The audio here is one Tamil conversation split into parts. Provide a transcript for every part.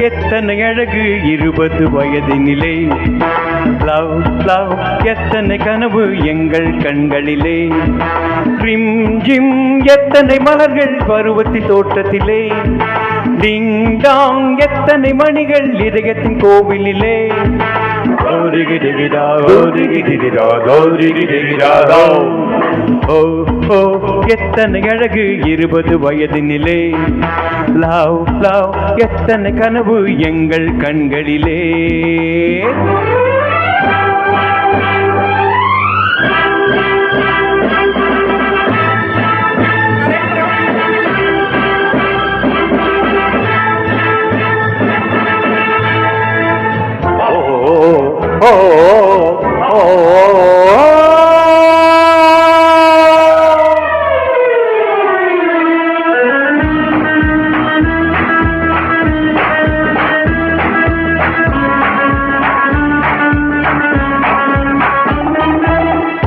எத்தனை அழகு 20 வயதினிலே, லவ் லவ் எத்தனை கனவு எங்கள் கண்களிலே, ரிம் ஜிம் எத்தனை மலர்கள் பருவத்தின் தோட்டத்திலே, டிங் டாங் எத்தனை மணிகள் இதயத்தின் கோவிலிலே. ஓ ஓ எத்தனை அழகு 20 வயதினிலே, லவ் லவ் எத்தனை கனவு எங்கள் கண்களிலே.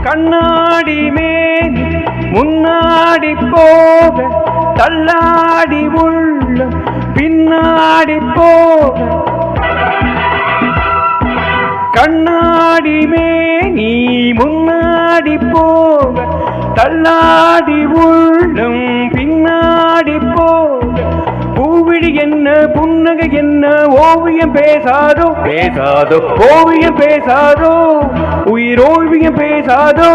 கண்ணாடி மேல் முன்னாடி போக, தள்ளாடி உள்ள பின்னாடி போக, கண்ணாடி மேனி முன்னாடி போக, தள்ளாடி உள்ளம் பின்னாடி போக, பூவிழி என்ன புன்னகை என்ன ஓவியம் பேசாதோ பேசாதோ, ஓவியம் பேசாதோ உயிர் ஓவியம் பேசாதோ.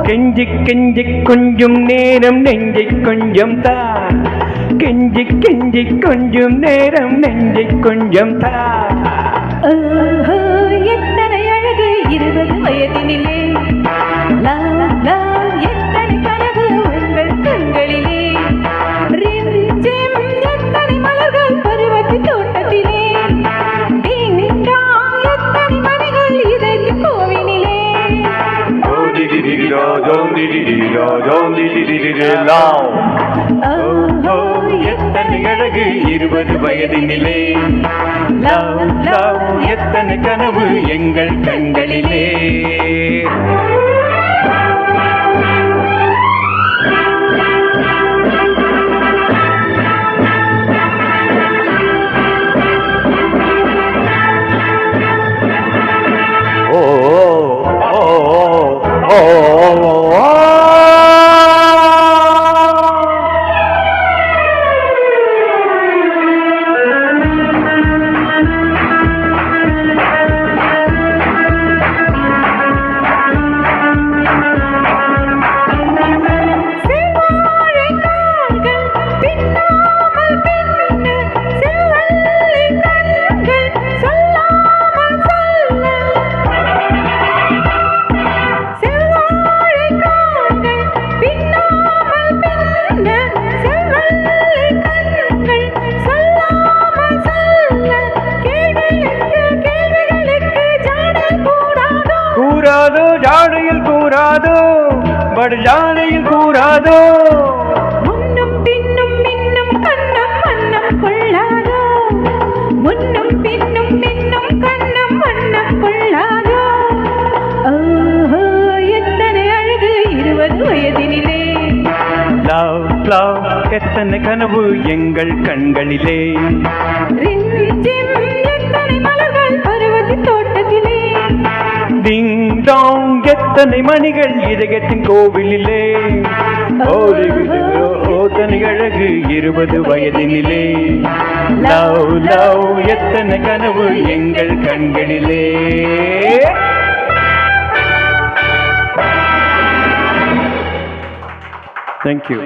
கெஞ்சி கெஞ்சி கொஞ்சம் நேரம் நெஞ்சை கொஞ்சம் தா, கெஞ்சி கெஞ்சி கொஞ்சம் நேரம் நெஞ்சை கொஞ்சம் தா. எத்தனை அழகு 20 வயதினிலே, எத்தனை கனவு உங்கள் கண்களிலே, ரிம் ஜிம் எத்தனை மலர்கள் பருவத்தின் தோட்டத்திலே, டிங் டாங் எத்தனை மணிகள் இதயத்தின் கோவிலிலே. எத்தனை அழகு 20 வயதினிலே, லவ் லவ் எத்தனை கனவு எங்கள் கண்களிலே. ஓ ஓ ஓ கூறாதோ ஜாடையில் கூறாதோ, படு ஜாடையில் கூறாதோ, முன்னும் பின்னும் மின்னும் கண்ணம் வண்ணம் கொள்ளாதோ, முன்னும் பின்னும் மின்னும் கண்ணம் வண்ணம் கொள்ளாதோ. எத்தனை அழகு 20 வயதினிலே, லவ் லவ் எத்தனை கனவு எங்கள் கண்களிலே, ரிம் ஜிம் எத்தனை மலர்கள் பருவத்தின் தோட்டத்திலே, டிங் டாங் எத்தனை மணிகள் இதயத்தின் கோவிலிலே. ஓத்தனை அழகு 20 வயதினிலே, லவ் லவ் எத்தனை கனவு எங்கள் கண்களிலே. Thank you.